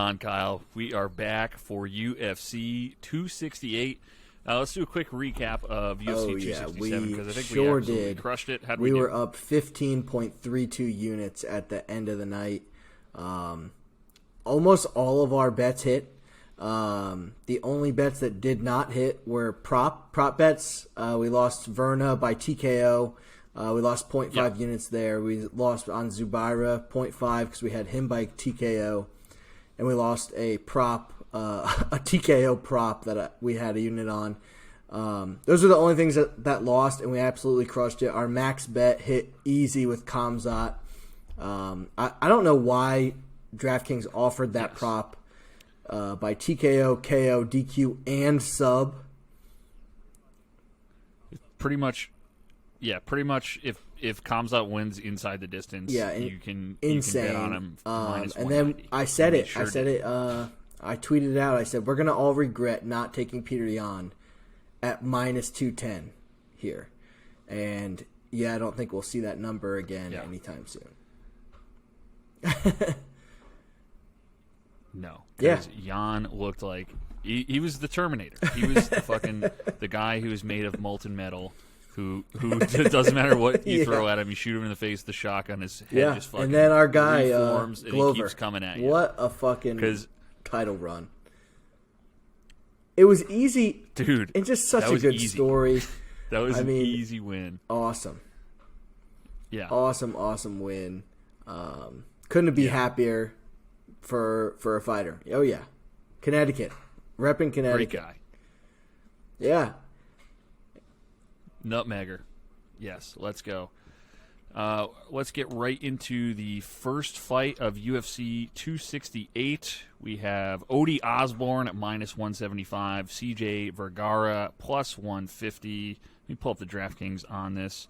on, Kyle? We are back for UFC 268. Let's do a quick recap of UFC 267 because I think we absolutely crushed it. How'd we do? Were up 15.32 units at the end of the night. Almost all of our bets hit. The only bets that did not hit were prop bets. We lost Verna by TKO. We lost 0.5 units there. We lost on Zubaira 0.5 because we had him by TKO. And we lost a prop, a TKO prop that we had a unit on. Those are the only things that lost, and we absolutely crushed it. Our max bet hit easy with Khamzat. I don't know why DraftKings offered that prop by TKO, KO, DQ, and sub. Pretty much if Khamzat wins inside the distance, you can bet on him. And then I said it. I tweeted it out. I said, we're going to all regret not taking Peter Yan at minus 210 here. And, I don't think we'll see that number again anytime soon. No. Because Yan looked like he was the Terminator. He was the guy who was made of molten metal. Who doesn't matter what you throw at him, you shoot him in the face, the shotgun, his head just fucking and then our guy reforms, Glover, and he keeps coming at you. What a fucking title run! It was easy, dude, and just such a good story. That was an easy win. Awesome, awesome win. Couldn't be happier for a fighter. Oh yeah, Connecticut, repping Connecticut. Great guy. Yeah. Nutmegger. Yes, let's go. Let's get right into the first fight of UFC 268. We have Ode Osbourne at minus 175, CJ Vergara plus 150. Let me pull up the DraftKings on this.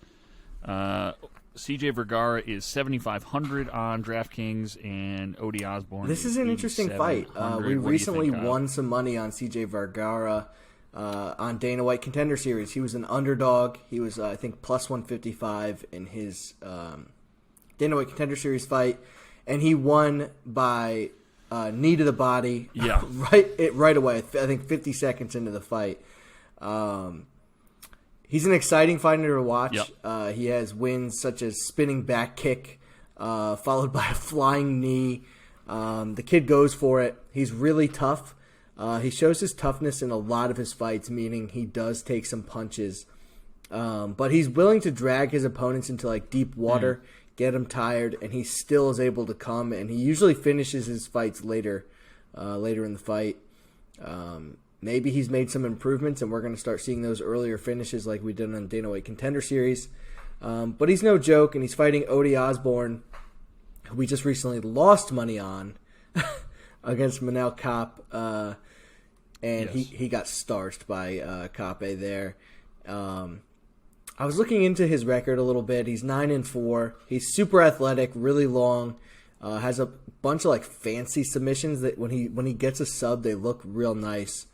CJ Vergara is 7,500 on DraftKings, and Ode Osbourne. This is an interesting fight. We recently won some money on CJ Vergara. On Dana White Contender Series. He was an underdog. He was, I think, plus 155 in his Dana White Contender Series fight, and he won by knee to the body right away. I think 50 seconds into the fight. He's an exciting fighter to watch. Yep. He has wins such as spinning back kick, followed by a flying knee. The kid goes for it. He's really tough. He shows his toughness in a lot of his fights, meaning he does take some punches. But he's willing to drag his opponents into deep water, get them tired, and he still is able to come. And he usually finishes his fights later in the fight. Maybe he's made some improvements, and we're going to start seeing those earlier finishes like we did on Dana White Contender Series. But he's no joke, and he's fighting Ode Osbourne, who we just recently lost money on against Manel Kape. He got starched by Kape there. I was looking into his record a little bit. He's 9-4. He's super athletic, really long. Has a bunch of fancy submissions that when he gets a sub, they look real nice.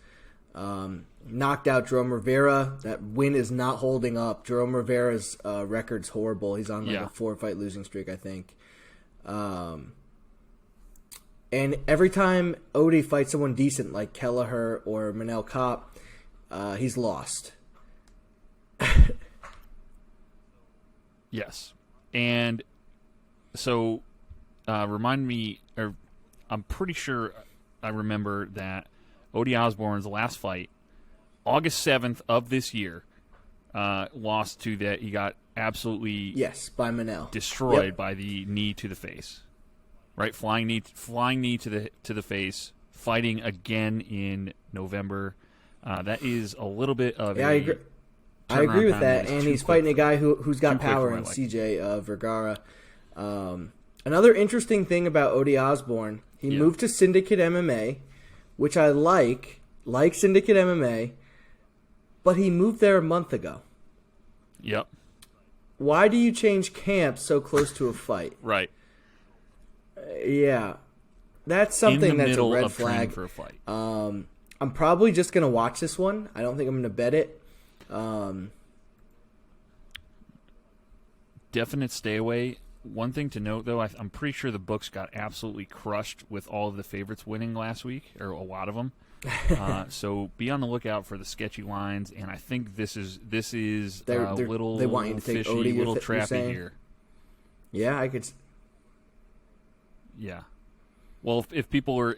Knocked out Jerome Rivera. That win is not holding up. Jerome Rivera's record's horrible. He's on a 4-fight losing streak, I think. And every time Ode fights someone decent like Kelleher or Manel Kape, he's lost. Yes. And so remind me, or I'm pretty sure I remember that Ode Osbourne's last fight, August 7th of this year, lost to that. He got absolutely by Manel destroyed by the knee to the face. Right, flying knee to the face. Fighting again in November. That is a little bit of I agree with that, and he's fighting a guy who's got power in CJ Vergara. Another interesting thing about Ode Osbourne, he moved to Syndicate MMA, which I like Syndicate MMA, but he moved there a month ago. Yep. Why do you change camps so close to a fight? Right. Yeah, that's something that's a red flag for a fight. I'm probably just gonna watch this one. I don't think I'm gonna bet it. Definite stay away one thing to note, though, I'm pretty sure the books got absolutely crushed with all of the favorites winning last week, or a lot of them. So be on the lookout for the sketchy lines, and I think this is a little they want you to take fishy, Ode, little you're trappy saying? here. Yeah, I could. Yeah. Well, if people are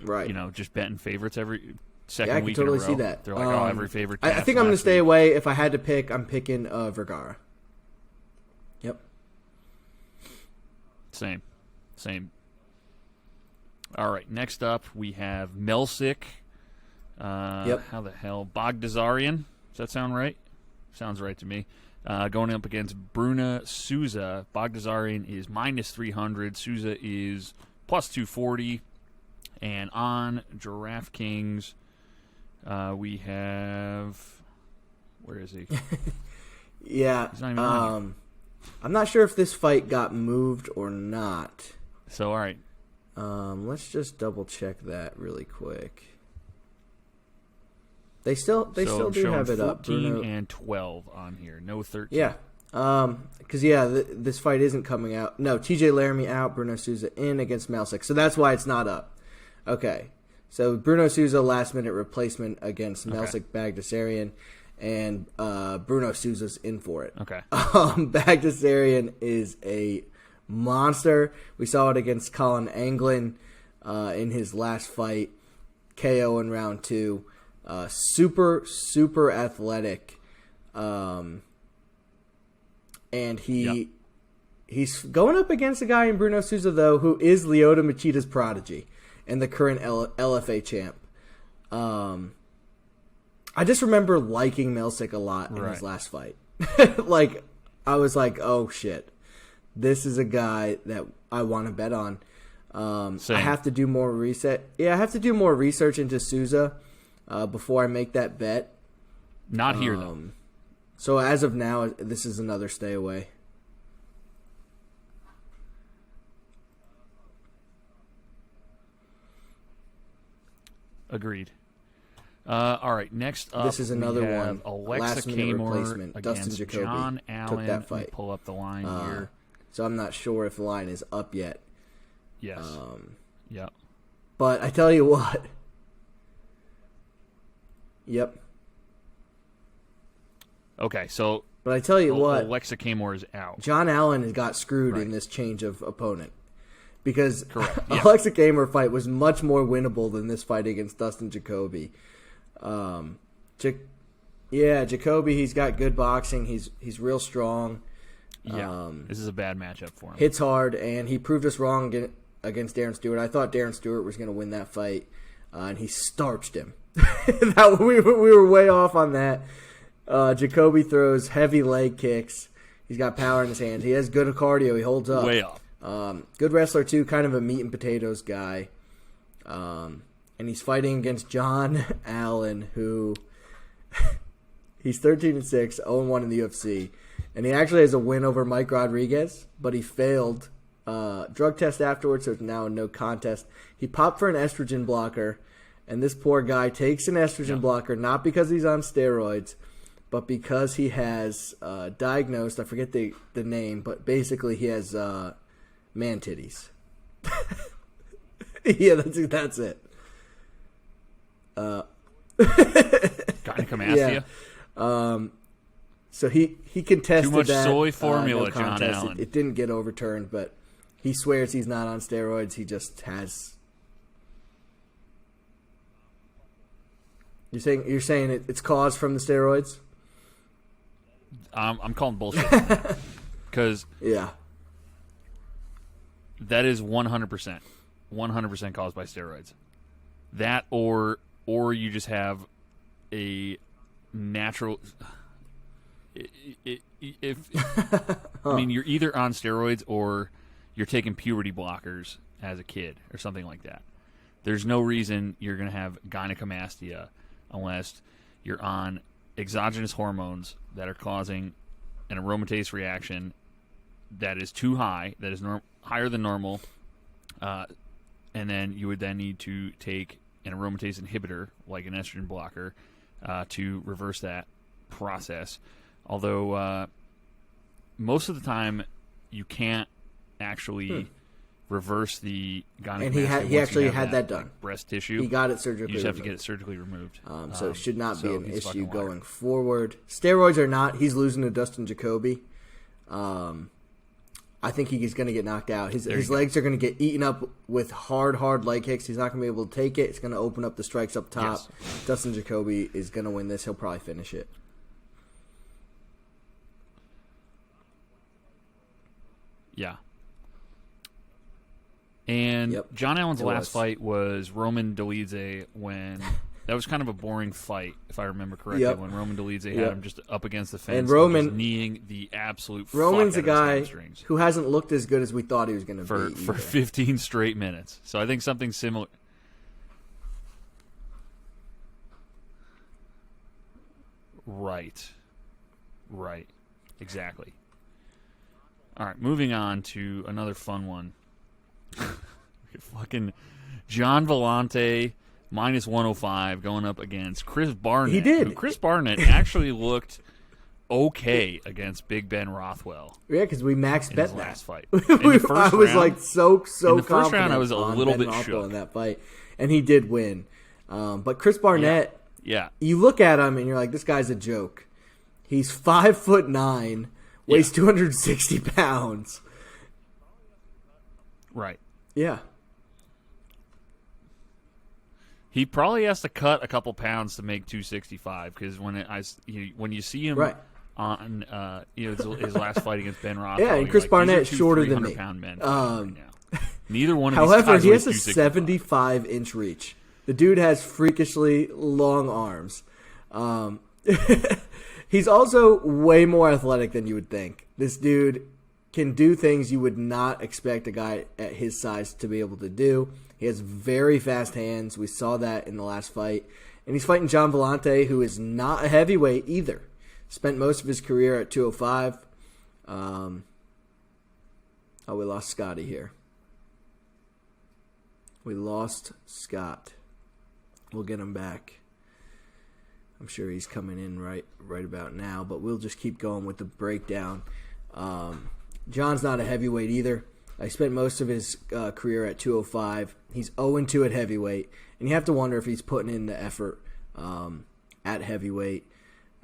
Right. just betting favorites every second I can week totally in a row, see that. they're like, every favorite. I think I'm going to stay away. If I had to pick, I'm picking Vergara. Yep. Same. All right, next up we have Melsick. Yep. How the hell? Bogdazarian. Does that sound right? Sounds right to me. Going up against Bruna Souza. Bogdazarian is -300. Souza is +240. And on DraftKings, we have... Where is he? Yeah. He's not even on here. I'm not sure if this fight got moved or not. So, all right. Let's just double check that really quick. They still do have it up. 14 and 12 on here. No 13. Yeah. Because this fight isn't coming out. No, TJ Laramie out, Bruno Souza in against Melsick. So that's why it's not up. Okay. So Bruno Souza last minute replacement against Melsick Bogdasarian, and Bruno Souza's in for it. Okay. Bogdasarian is a monster. We saw it against Colin Anglin in his last fight, KO in round 2. Super athletic, and he's going up against a guy in Bruno Souza though who is Lyoto Machida's prodigy and the current LFA champ. I just remember liking Melsick a lot in his last fight. Like I was like, oh shit, this is a guy that I want to bet on. I have to do more research. Yeah, I have to do more research into Souza before I make that bet. Not here, though. So as of now, this is another stay away. Agreed. All right, next up, this is another we have one. Alexa Last-minute replacement. against Dustin Jacoby John Allen. took that fight. Let me pull up the line here. So I'm not sure if the line is up yet. Yes. Yep. But I tell you what. Yep. Okay, so... But I tell you what. Alexa Kamor is out. John Allen has got screwed in this change of opponent. Because Yeah. Alexa Kamor fight was much more winnable than this fight against Dustin Jacoby. Jacoby, he's got good boxing. He's real strong. Yeah, this is a bad matchup for him. Hits hard, and he proved us wrong against Darren Stewart. I thought Darren Stewart was going to win that fight, and he starched him. We were way off on that. Jacoby throws heavy leg kicks. He's got power in his hands. He has good cardio. He holds up. Way off. Good wrestler, too. Kind of a meat and potatoes guy. And he's fighting against John Allen, who he's 13-6, 0-1 in the UFC. And he actually has a win over Mike Rodriguez, but he failed. Drug test afterwards, so it's now a no contest. He popped for an estrogen blocker, and this poor guy takes an estrogen blocker, not because he's on steroids, but because he has diagnosed, I forget the name, but basically he has man titties. Yeah, that's it. Gynecomastia? Yeah. So he contested Too much that. soy formula, no John contest. Allen. It didn't get overturned, but he swears he's not on steroids. He just has. You're saying it's caused from the steroids? I'm calling bullshit because that is 100% caused by steroids. That or you just have a natural. I mean, you're either on steroids or you're taking puberty blockers as a kid or something like that. There's no reason you're going to have gynecomastia unless you're on exogenous hormones that are causing an aromatase reaction that is too high, that is higher than normal, and then you would then need to take an aromatase inhibitor, like an estrogen blocker, to reverse that process. Although most of the time you can't actually reverse the gynecomastia. And he actually had that done. Like, breast tissue. He got it surgically. You just have to get it surgically removed. So it should not be an issue going going forward. Steroids or not, he's losing to Dustin Jacoby. I think he's going to get knocked out. His legs are going to get eaten up with hard leg kicks. He's not going to be able to take it. It's going to open up the strikes up top. Yes. Dustin Jacoby is going to win this. He'll probably finish it. Yeah. And John Allen's last fight was Roman Dolidze when that was kind of a boring fight, if I remember correctly, when Roman Dolidze had him just up against the fence and Roman kneeing the absolute Roman's fuck a out of guy his hamstrings who hasn't looked as good as we thought he was going to be for 15 straight minutes. So I think something similar. Right. Exactly. All right, moving on to another fun one. Fucking John Villante minus 105 going up against Chris Barnett. He did. Chris Barnett actually looked okay against Big Ben Rothwell. Yeah, because we max bet that last fight. I was like so in the first round. I was a little bit shook in that fight, and he did win. But Chris Barnett, you look at him and you're like, this guy's a joke. He's 5'9", weighs 260 pounds. Right. Yeah. He probably has to cut a couple pounds to make 265 because when you see him on his last fight against Ben Rothwell, and Chris Barnett's shorter than me. Men right now. Neither one of these however, guys he has a 75-inch reach. The dude has freakishly long arms. He's also way more athletic than you would think. This dude can do things you would not expect a guy at his size to be able to do. He has very fast hands. We saw that in the last fight. And he's fighting John Villante, who is not a heavyweight either. Spent most of his career at 205. We lost Scotty here. We lost Scott. We'll get him back. I'm sure he's coming in right about now, but we'll just keep going with the breakdown. John's not a heavyweight either. I spent most of his career at 205. He's 0-2 at heavyweight, and you have to wonder if he's putting in the effort at heavyweight.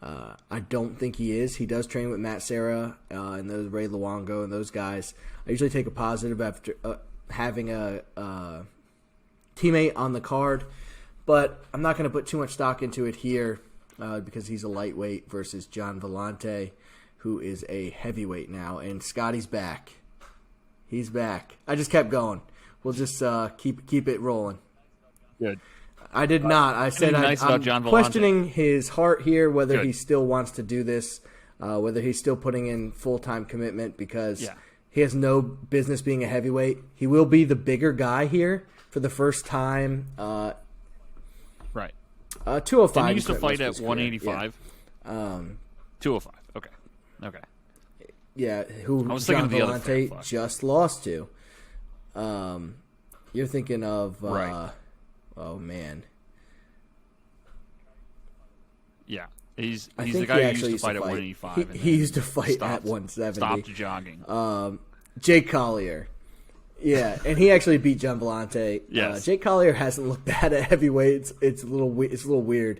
I don't think he is. He does train with Matt Serra and those Ray Luongo and those guys. I usually take a positive after having a teammate on the card, but I'm not going to put too much stock into it here because he's a lightweight versus John Villante, who is a heavyweight now, and Scotty's back. He's back. I just kept going. We'll just keep it rolling. Good. I did not. I said I'm questioning his heart here, whether he still wants to do this, whether he's still putting in full-time commitment because he has no business being a heavyweight. He will be the bigger guy here for the first time. Right. 205. He used to fight at 185. 205. Okay. Yeah, who I was John thinking of the Villante just lost to. You're thinking of oh man. Yeah. He's the guy who used to fight at 185. He used to fight at 170. Stopped jogging. Jake Collier. Yeah, and he actually beat John Villante. Yes. Jake Collier hasn't looked bad at heavyweight. It's a little weird.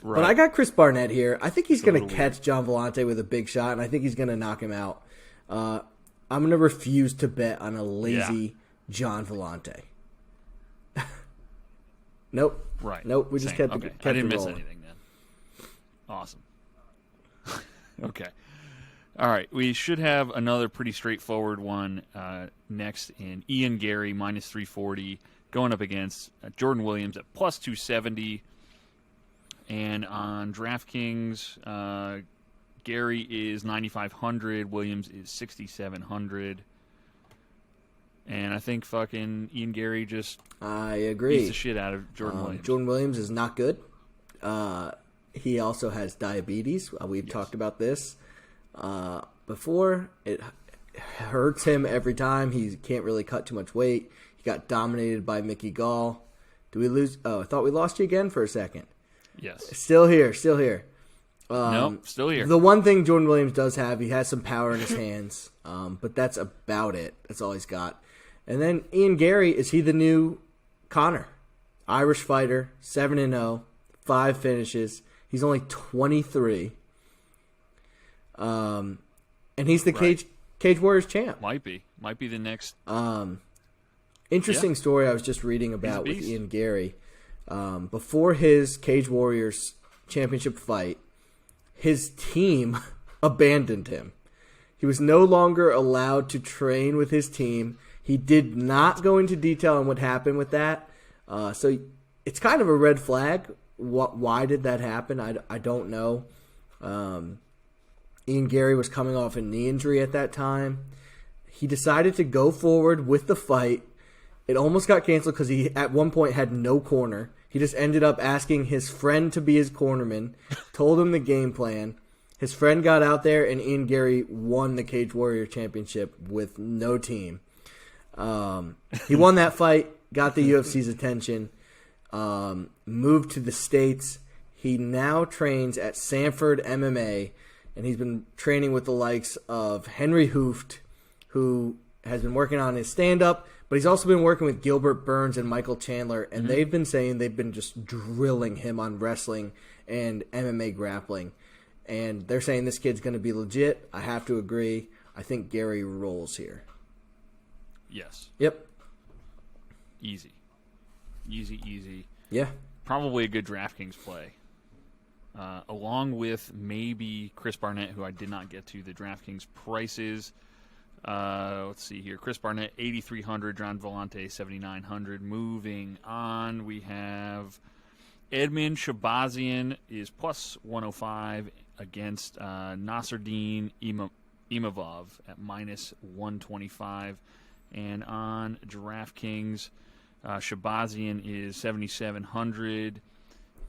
But I got Chris Barnett here. I think he's going to catch John Villante with a big shot, and I think he's going to knock him out. I'm going to refuse to bet on a lazy John Villante. Nope. Right. Nope. We just kept I didn't miss anything then. Awesome. Okay. All right. We should have another pretty straightforward one next in Ian Garry, minus 340, going up against Jordan Williams at plus 270. And on DraftKings, Garry is 9,500. Williams is 6,700. And I think fucking Ian Garry just beats the shit out of Jordan Williams. Jordan Williams is not good. He also has diabetes. We've talked about this before. It hurts him every time. He can't really cut too much weight. He got dominated by Mickey Gall. Did we lose? Oh, I thought we lost you again for a second. Yes. Still here. Nope, still here. The one thing Jordan Williams does have, he has some power in his hands, but that's about it. That's all he's got. And then Ian Garry, is he the new Conor? Irish fighter, 7-0, 5 finishes. He's only 23. And he's the Cage Warriors champ. Might be the next. Interesting story I was just reading about with Ian Garry. Before his Cage Warriors championship fight, his team abandoned him. He was no longer allowed to train with his team. He did not go into detail on what happened with that. So it's kind of a red flag. Why did that happen? I don't know. Ian Garry was coming off a knee injury at that time. He decided to go forward with the fight. It almost got canceled because he at one point had no corner. He just ended up asking his friend to be his cornerman, told him the game plan. His friend got out there, and Ian Garry won the Cage Warrior Championship with no team. He won that fight, got the UFC's attention, moved to the States. He now trains at Sanford MMA, and he's been training with the likes of Henry Hooft, who has been working on his stand-up, but he's also been working with Gilbert Burns and Michael Chandler, and they've been saying they've been just drilling him on wrestling and MMA grappling. And they're saying this kid's going to be legit. I have to agree. I think Garry rolls here. Yes. Yep. Easy. Yeah. Probably a good DraftKings play. Along with maybe Chris Barnett, who I did not get to the DraftKings prices. Let's see here. Chris Barnett, 8,300. John Villante, 7,900. Moving on, we have Edmen Shahbazyan is plus 105 against Nassourdine Imavov at minus 125. And on DraftKings, Shahbazyan is 7,700.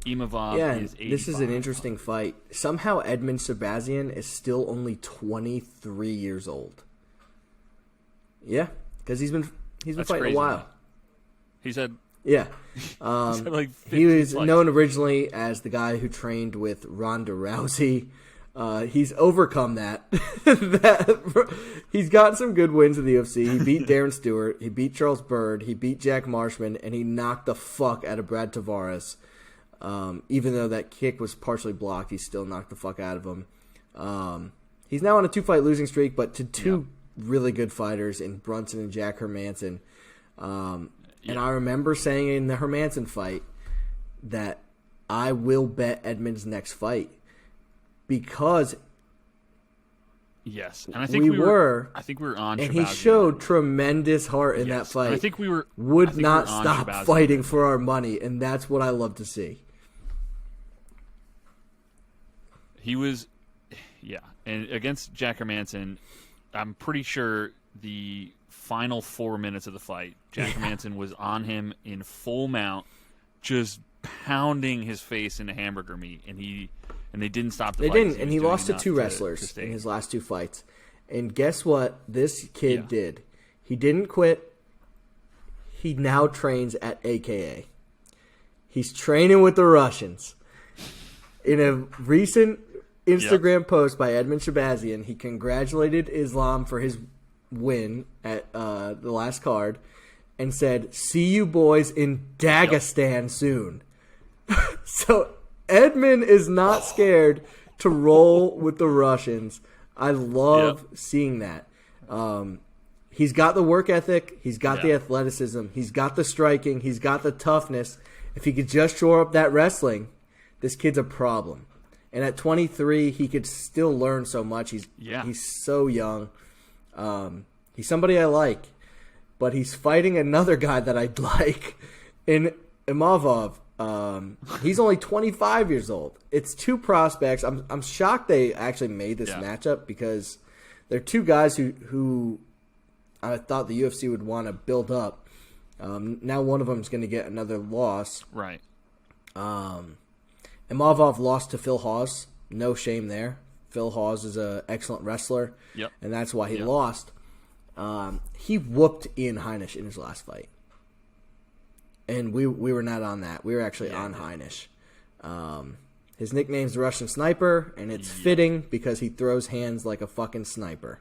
Imavov is 85. This is an interesting fight. Somehow Edmen Shahbazyan is still only 23 years old. Yeah, because he's been fighting crazy, a while. Man. He's had like 50 he was fights. known originally as the guy who trained with Ronda Rousey. He's overcome that. He's got some good wins in the UFC. He beat Darren Stewart. He beat Charles Byrd. He beat Jack Marshman, and he knocked the fuck out of Brad Tavares. Even though that kick was partially blocked, he still knocked the fuck out of him. He's now on a 2-fight losing streak, but to two really good fighters in Brunson and Jack Hermanson. And I remember saying in the Hermanson fight that I will bet Edmen's next fight because and I think we were on. And Shahbazyan. he showed tremendous heart in that fight. And I think we were would not stop fighting for our money, and that's what I love to see. He was, and against Jack Hermanson, I'm pretty sure the final 4 minutes of the fight, Jack Hermanson was on him in full mount, just pounding his face into hamburger meat, and they didn't stop the fight. They didn't, and he lost to two wrestlers in his last 2 fights. And guess what this kid did? He didn't quit. He now trains at AKA. He's training with the Russians. In a recent Instagram post by Edmen Shahbazyan, he congratulated Islam for his win at the last card and said, "See you boys in Dagestan soon." So Edmen is not scared to roll with the Russians. I love seeing that. He's got the work ethic. He's got the athleticism. He's got the striking. He's got the toughness. If he could just shore up that wrestling, this kid's a problem. And at 23, he could still learn so much. He's so young. He's somebody I like. But he's fighting another guy that I'd like in Imavov. He's only 25 years old. It's two prospects. I'm shocked they actually made this matchup because they're two guys who I thought the UFC would want to build up. Now one of them is going to get another loss. Right. Imavov lost to Phil Hawes. No shame there. Phil Hawes is an excellent wrestler, and that's why he lost. He whooped Ian Heinisch in his last fight. And we were not on that. We were actually on Heinisch. His nickname's the Russian Sniper, and it's fitting because he throws hands like a fucking sniper.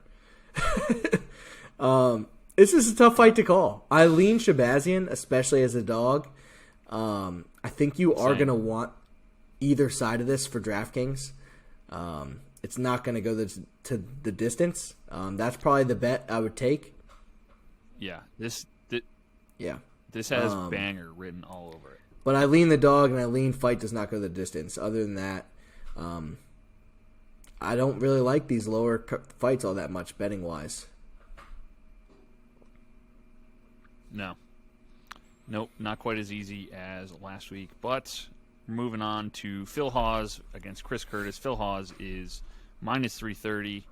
This is a tough fight to call. I lean Shahbazyan, especially as a dog. I think you are going to want either side of this for DraftKings. It's not going to go to the distance. That's probably the bet I would take. Yeah, this has banger written all over it. But I lean the dog, and I lean fight does not go the distance. Other than that, I don't really like these lower fights all that much betting-wise. No. Nope, not quite as easy as last week. But moving on to Phil Hawes against Chris Curtis. Phil Hawes is minus 330,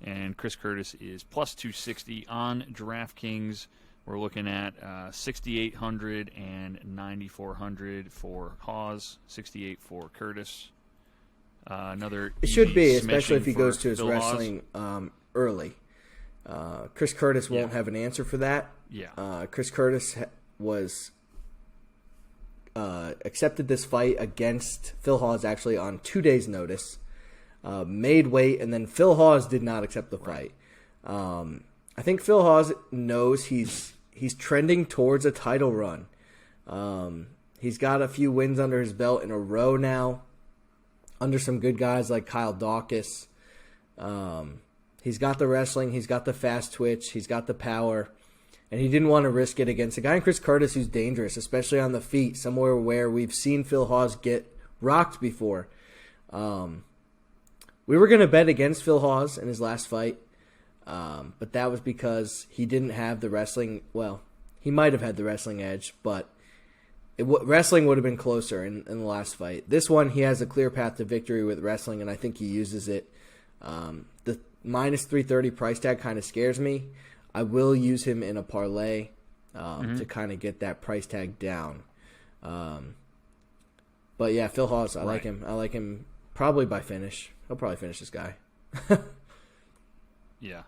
and Chris Curtis is plus 260 on DraftKings. We're looking at 6,800 and 9,400 for Hawes, 68 for Curtis. It should be, especially if he goes to his wrestling early. Chris Curtis won't have an answer for that. Yeah. Chris Curtis was accepted this fight against Phil Hawes actually on 2 days' notice. Made weight, and then Phil Hawes did not accept the fight. I think Phil Hawes knows he's trending towards a title run. He's got a few wins under his belt in a row now, under some good guys like Kyle Dawkins. He's got the wrestling, he's got the fast twitch, he's got the power, and he didn't want to risk it against a guy in Chris Curtis who's dangerous, especially on the feet, somewhere where we've seen Phil Hawes get rocked before. We were going to bet against Phil Hawes in his last fight, but that was because he didn't have the wrestling. Well, he might have had the wrestling edge, but wrestling would have been closer in the last fight. This one, he has a clear path to victory with wrestling, and I think he uses it. The minus 330 price tag kind of scares me. I will use him in a parlay to kind of get that price tag down. But yeah, Phil Hawes, I like him. I like him probably by finish. He'll probably finish this guy. Yeah.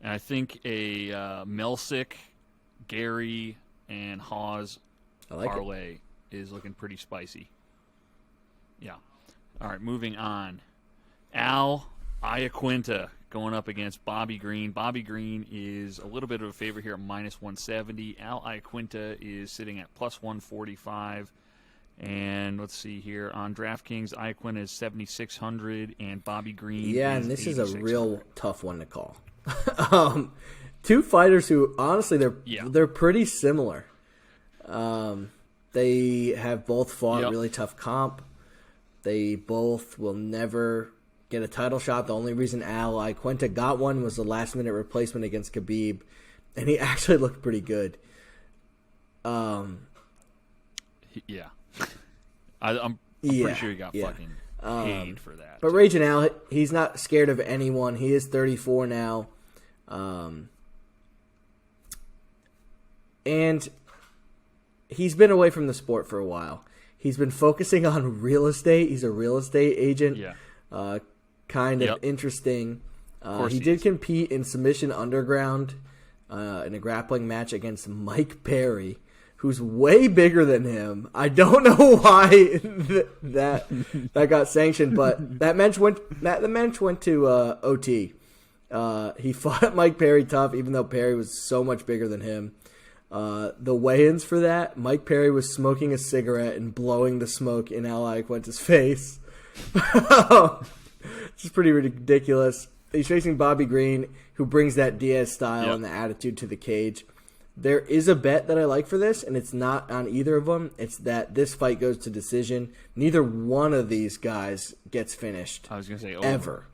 And I think a Melsick, Garry, and Hawes parlay is looking pretty spicy. Yeah. All right, moving on. Iaquinta going up against Bobby Green. Bobby Green is a little bit of a favorite here at minus 170. Iaquinta is sitting at plus 145. And let's see here. On DraftKings, Iaquinta is 7,600, and Bobby Green is and this is a real 8,600. tough one to call. Two fighters who, honestly, they're pretty similar. They have both fought really tough comp. They both will never get a title shot. The only reason Iaquinta got one was the last-minute replacement against Khabib, and he actually looked pretty good. Yeah. I'm pretty sure he got fucking paid for that. But Raging Al, he's not scared of anyone. He is 34 now. And he's been away from the sport for a while. He's been focusing on real estate. He's a real estate agent. Yeah. Kind of interesting. He did compete in Submission Underground in a grappling match against Mike Perry, who's way bigger than him. I don't know why that got sanctioned, but the match went to OT. He fought Mike Perry tough, even though Perry was so much bigger than him. The weigh-ins for that, Mike Perry was smoking a cigarette and blowing the smoke in Al Iaquinta's face. This is pretty ridiculous. He's facing Bobby Green, who brings that Diaz style and the attitude to the cage. There is a bet that I like for this, and it's not on either of them. It's that this fight goes to decision. Neither one of these guys gets finished. I was going to say ever.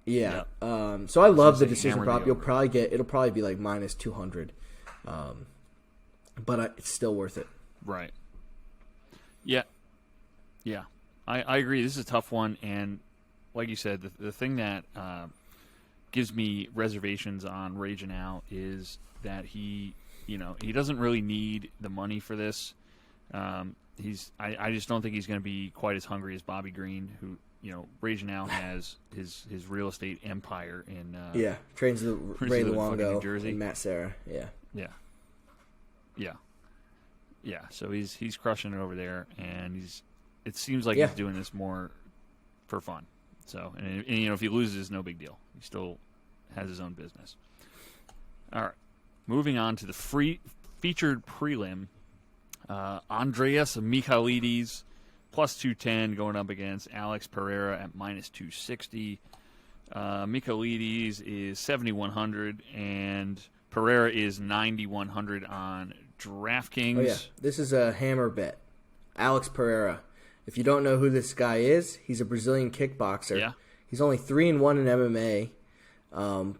Yeah. So I love the decision prop. It'll probably be like minus 200. But it's still worth it. Right. Yeah. Yeah. I agree. This is a tough one, and like you said, the thing that gives me reservations on Raging Al is that he doesn't really need the money for this. I just don't think he's going to be quite as hungry as Bobby Green, who Raging Al has his real estate empire in trains with Ray Luongo Jersey. and Matt Serra. Yeah. So he's crushing it over there, and he's it seems like he's doing this more for fun. So, and if he loses, no big deal. He still has his own business. All right. Moving on to the featured prelim. Andreas Michailidis, plus 210, going up against Alex Pereira at minus 260. Michailidis is 7,100, and Pereira is 9,100 on DraftKings. Oh, yeah. This is a hammer bet. Alex Pereira. If you don't know who this guy is, he's a Brazilian kickboxer. Yeah. He's only 3-1 in MMA.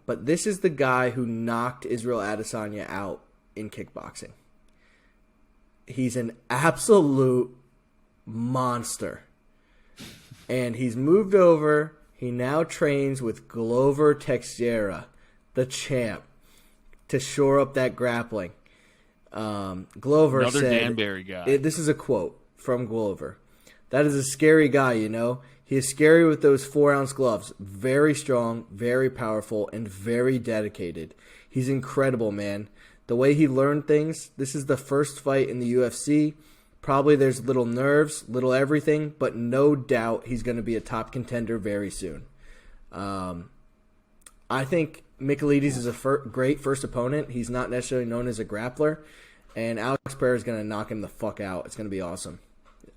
But this is the guy who knocked Israel Adesanya out in kickboxing. He's an absolute monster. And he's moved over. He now trains with Glover Teixeira, the champ, to shore up that grappling. Glover Another said, Danbury guy. This is a quote from Glover. That is a scary guy, He is scary with those 4-ounce gloves. Very strong, very powerful, and very dedicated. He's incredible, man. The way he learned things, this is the first fight in the UFC. Probably there's little nerves, little everything, but no doubt he's going to be a top contender very soon. I think Michailidis is a great first opponent. He's not necessarily known as a grappler, and Alex Pereira is going to knock him the fuck out. It's going to be awesome.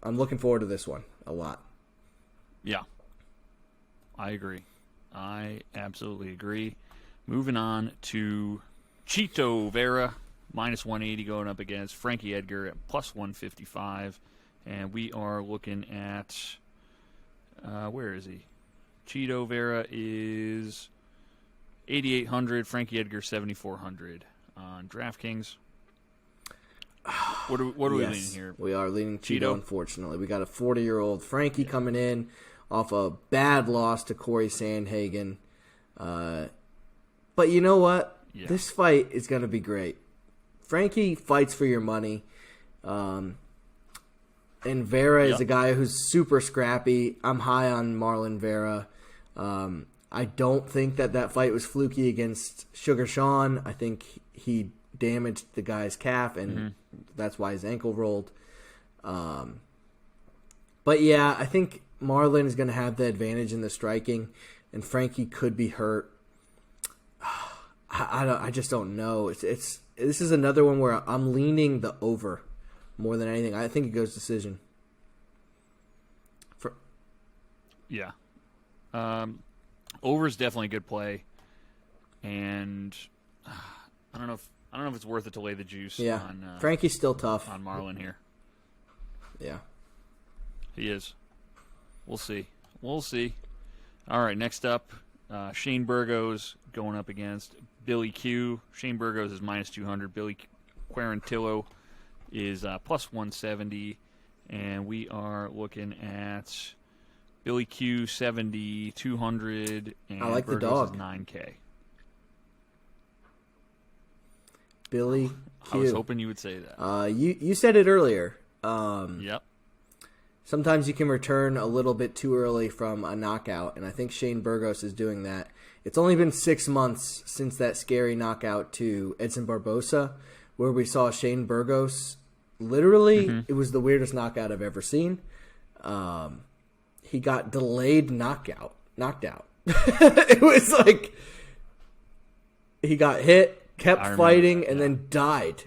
I'm looking forward to this one a lot. Yeah, I agree. I absolutely agree. Moving on to Chito Vera, minus 180 going up against Frankie Edgar at plus 155. And we are looking at, where is he? Chito Vera is 8,800, Frankie Edgar 7,400 on DraftKings. What are we leaning here? We are leaning Chito, unfortunately. We got a 40-year-old Frankie coming in off a bad loss to Corey Sandhagen. But you know what? Yeah. This fight is going to be great. Frankie fights for your money. And Vera is a guy who's super scrappy. I'm high on Marlon Vera. I don't think that fight was fluky against Sugar Sean. I think he damaged the guy's calf, and that's why his ankle rolled. But yeah, I think Marlon is going to have the advantage in the striking, and Frankie could be hurt. I just don't know. This is another one where I'm leaning the over more than anything. I think it goes decision. Over is definitely a good play, and I don't know if it's worth it to lay the juice. Yeah, on, Frankie's still tough on Marlon here. Yeah, he is. We'll see. All right, next up, Shane Burgos going up against Billy Q. Shane Burgos is minus 200. Billy Quarantillo is plus 170, and we are looking at Billy Q 7,200, and I like Burgos the dog. Is 9K. Billy Q. I was hoping you would say that. You said it earlier. Yep. Sometimes you can return a little bit too early from a knockout, and I think Shane Burgos is doing that. It's only been 6 months since that scary knockout to Edson Barbosa, where we saw Shane Burgos. Literally, it was the weirdest knockout I've ever seen. He got delayed knocked out. It was like he got hit, kept fighting, and then died.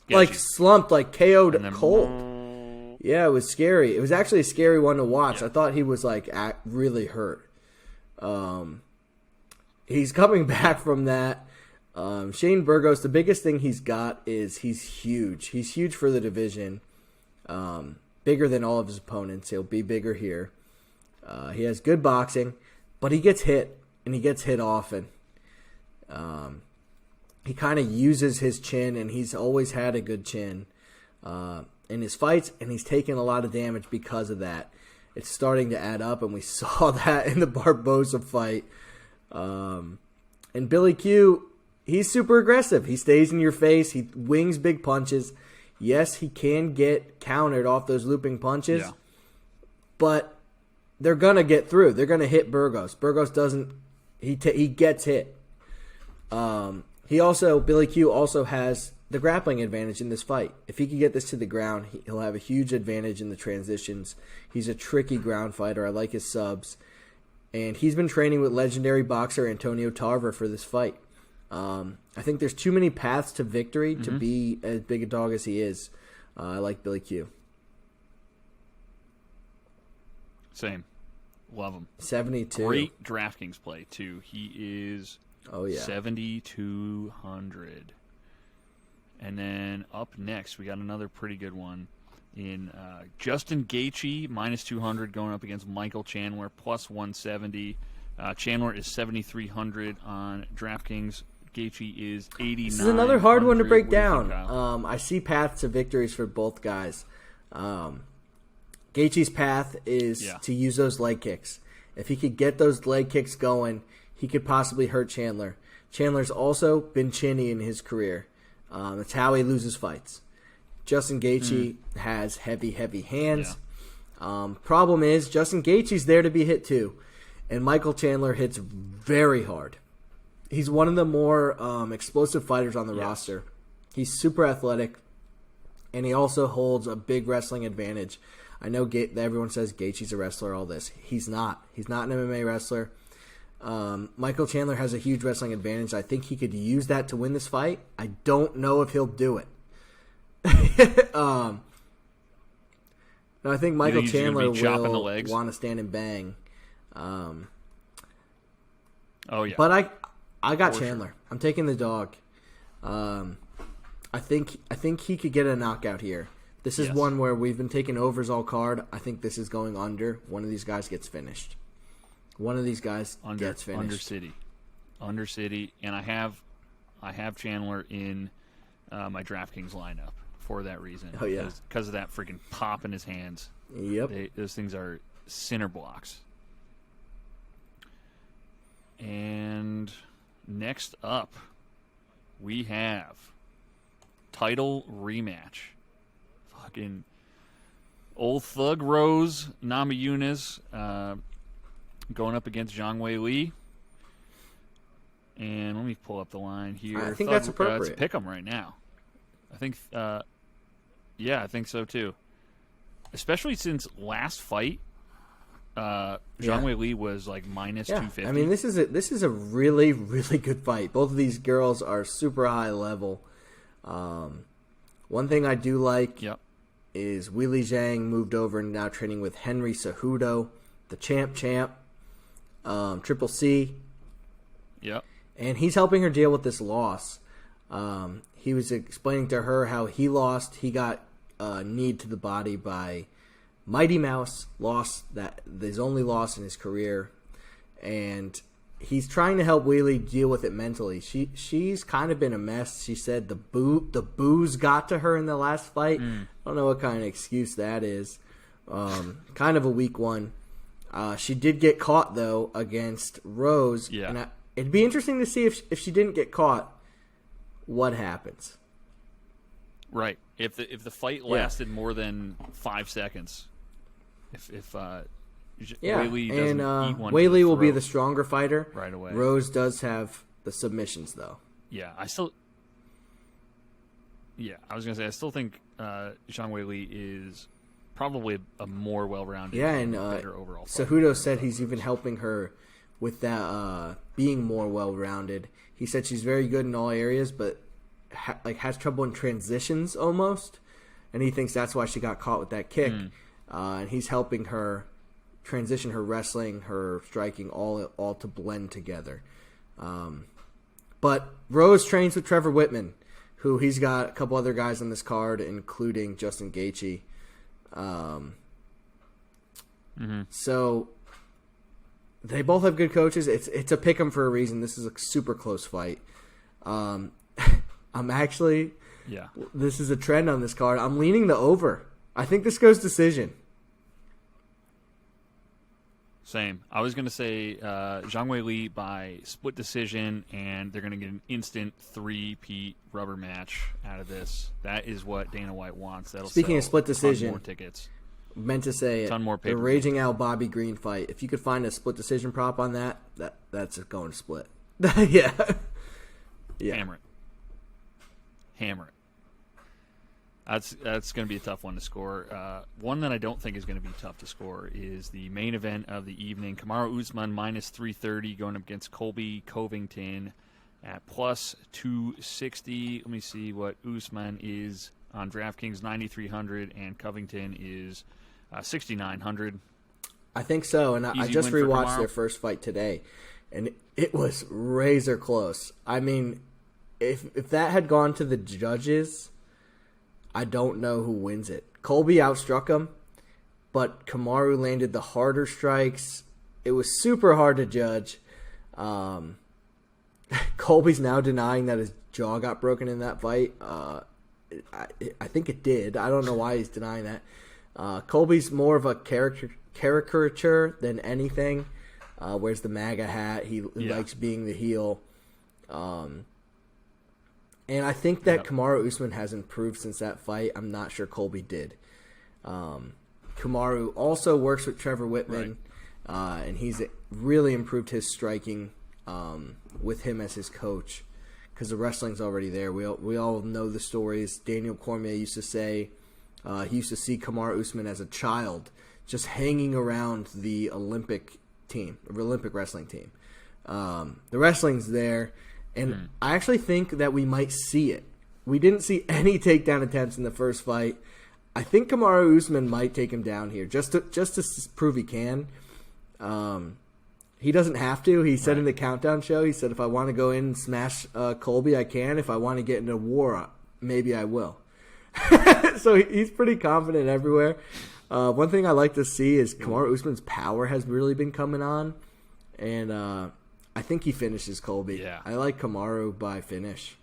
Like slumped, like KO'd cold. Yeah, it was scary. It was actually a scary one to watch. Yeah. I thought he was like really hurt. He's coming back from that. Shane Burgos, the biggest thing he's got is he's huge. He's huge for the division. Bigger than all of his opponents. He'll be bigger here. He has good boxing, but he gets hit, and he gets hit often. He kind of uses his chin, and he's always had a good chin in his fights, and he's taken a lot of damage because of that. It's starting to add up, and we saw that in the Barbosa fight. And Billy Q, he's super aggressive. He stays in your face. He wings big punches. Yes, he can get countered off those looping punches, but they're going to get through. They're going to hit Burgos. Burgos doesn't – he gets hit. Billy Q also has the grappling advantage in this fight. If he can get this to the ground, he'll have a huge advantage in the transitions. He's a tricky ground fighter. I like his subs. And he's been training with legendary boxer Antonio Tarver for this fight. I think there's too many paths to victory to be as big a dog as he is. I like Billy Q. Same. Love him. 72. Great DraftKings play, too. He is 7,200. And then up next, we got another pretty good one in Justin Gaethje, minus 200, going up against Michael Chandler, plus 170. Chandler is 7,300 on DraftKings. Gaethje is 89. This is another hard one to break down. I see paths to victories for both guys. Gaethje's path is to use those leg kicks. If he could get those leg kicks going, he could possibly hurt Chandler. Chandler's also been chinny in his career. It's how he loses fights. Justin Gaethje has heavy hands. Problem is, Justin Gaethje's there to be hit too. And Michael Chandler hits very hard. He's one of the more explosive fighters on the roster. He's super athletic, and he also holds a big wrestling advantage. I know everyone says Gaethje's a wrestler, all this. He's not. He's not an MMA wrestler. Michael Chandler has a huge wrestling advantage. I think he could use that to win this fight. I don't know if he'll do it. No, I think Michael Chandler will want to stand and bang. But I got Chandler. Sure. I'm taking the dog. I think he could get a knockout here. This is one where we've been taking overs all card. I think this is going under. One of these guys gets finished. Gets finished. Under City, and I have Chandler in my DraftKings lineup for that reason. Oh yeah, because of that freaking pop in his hands. Yep, those things are center blocks. And next up, we have title rematch. Fucking old thug Rose Namajunas going up against Zhang Weili. And let me pull up the line here. I think that's appropriate. Let's pick them right now. I think, I think so too. Especially since last fight, Zhang Weili was like minus 250. I mean, this is a really, really good fight. Both of these girls are super high level. One thing I do like is Weili Zhang moved over and now training with Henry Cejudo, the champ, Triple C. Yep. And he's helping her deal with this loss. He was explaining to her how he lost. He got kneed to the body by Mighty Mouse, his only loss in his career. And he's trying to help Weili deal with it mentally. She's kind of been a mess. She said the booze got to her in the last fight. I don't know what kind of excuse that is. Kind of a weak one. She did get caught, though, against Rose. Yeah. And it'd be interesting to see if she didn't get caught, what happens. Right. If the fight lasted more than 5 seconds, Weili doesn't eat one Weili will be the stronger fighter right away. Rose does have the submissions, though. Yeah, I was gonna say I still think Zhang Weili is probably a more well-rounded, better overall fighter. Cejudo said he's even helping her with that being more well-rounded. He said she's very good in all areas, but has trouble in transitions almost, and he thinks that's why she got caught with that kick. And he's helping her transition her wrestling, her striking, all to blend together. But Rose trains with Trevor Whitman, who he's got a couple other guys on this card, including Justin Gaethje. So they both have good coaches. It's a pick 'em for a reason. This is a super close fight. This is a trend on this card. I'm leaning the over. I think this goes decision. Same. I was going to say Zhang Weili by split decision, and they're going to get an instant 3-peat rubber match out of this. That is what Dana White wants. Speaking of split decision, more tickets. Meant to say the Raging Al Bobby Green fight. If you could find a split decision prop on that's going to split. Yeah. Hammer it. That's going to be a tough one to score. One that I don't think is going to be tough to score is the main event of the evening. Kamaru Usman minus 330 going up against Colby Covington at plus 260. Let me see what Usman is on DraftKings, 9,300, and Covington is 6,900. I think so, and I just rewatched their first fight today, and it was razor close. I mean, if that had gone to the judges, I don't know who wins it. Colby outstruck him, but Kamaru landed the harder strikes. It was super hard to judge. Colby's now denying that his jaw got broken in that fight. I think it did. I don't know why he's denying that. Colby's more of a caricature than anything. Wears the MAGA hat. He likes being the heel. And I think that Kamaru Usman has improved since that fight. I'm not sure Colby did. Kamaru also works with Trevor Whitman, and he's really improved his striking with him as his coach because the wrestling's already there. We all know the stories. Daniel Cormier used to say he used to see Kamaru Usman as a child just hanging around the Olympic team, the Olympic wrestling team. The wrestling's there. And I actually think that we might see it. We didn't see any takedown attempts in the first fight. I think Kamaru Usman might take him down here just to prove he can. He doesn't have to. He said in the countdown show, he said, if I want to go in and smash Colby, I can. If I want to get into a war, maybe I will. So he's pretty confident everywhere. One thing I like to see is Kamaru Usman's power has really been coming on. And I think he finishes Colby. Yeah. I like Kamaru by finish.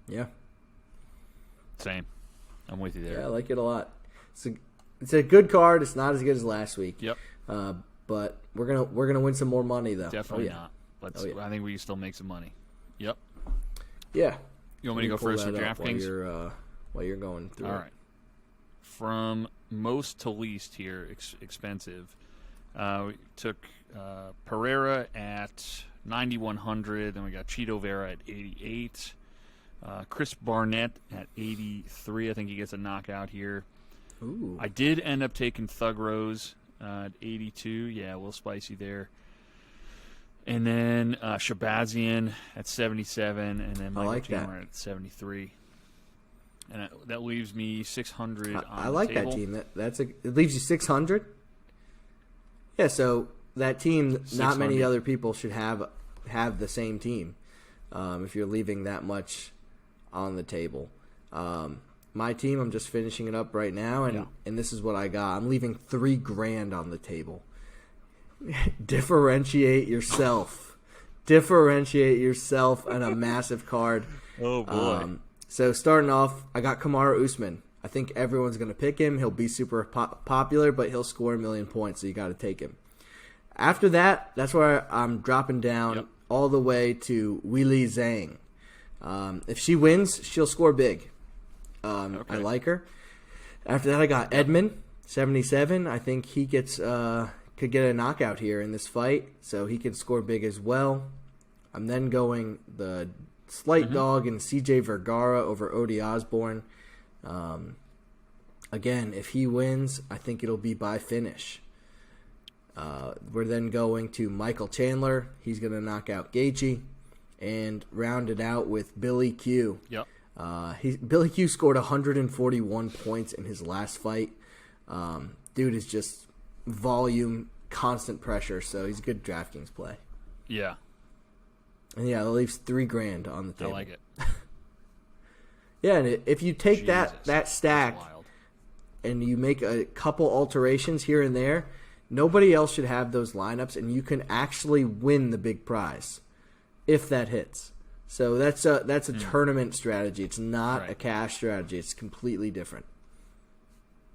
Yeah. Same. I'm with you there. Yeah, I like it a lot. It's a good card. It's not as good as last week. Yep. But we're gonna win some more money though. Definitely not. But I think we can still make some money. Yep. Yeah. You want me to go first for DraftKings? While you're going through. All right. From most to least here, expensive. We took Pereira at 9,100. Then we got Cheeto Vera at 88. Chris Barnett at 83. I think he gets a knockout here. Ooh. I did end up taking Thug Rose at 82. Yeah, a little spicy there. And then Shahbazyan at 77. And then Michael Chandler at 73. And that leaves me 600 on I like the table. that team. It leaves you 600? Yeah, so that team, not many other people should have the same team if you're leaving that much on the table. My team, I'm just finishing it up right now, and this is what I got. I'm leaving $3,000 on the table. Differentiate yourself. Differentiate yourself on a massive card. Oh, boy. So starting off, I got Kamaru Usman. I think everyone's going to pick him. He'll be super popular, but he'll score 1 million points, so you got to take him. After that, that's where I'm dropping down all the way to Weili Zhang. If she wins, she'll score big. I like her. After that, I got Edmen, 77. I think he could get a knockout here in this fight, so he can score big as well. I'm then going the slight dog in CJ Vergara over Ode Osbourne. Again, if he wins, I think it'll be by finish. We're then going to Michael Chandler. He's going to knock out Gaethje and round it out with Billy Q. Yep. Billy Q scored 141 points in his last fight. Dude is just volume, constant pressure, so he's a good DraftKings play. Yeah. And yeah, that leaves $3,000 on the table. I like it. Yeah, and if you take that stack and you make a couple alterations here and there, nobody else should have those lineups, and you can actually win the big prize if that hits. So that's a tournament strategy. It's not a cash strategy. It's completely different.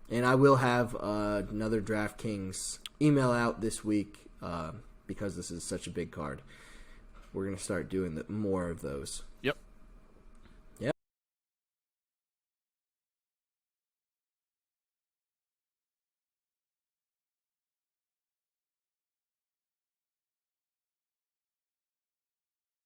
And I will have another DraftKings email out this week because this is such a big card. We're going to start doing more of those. Yep.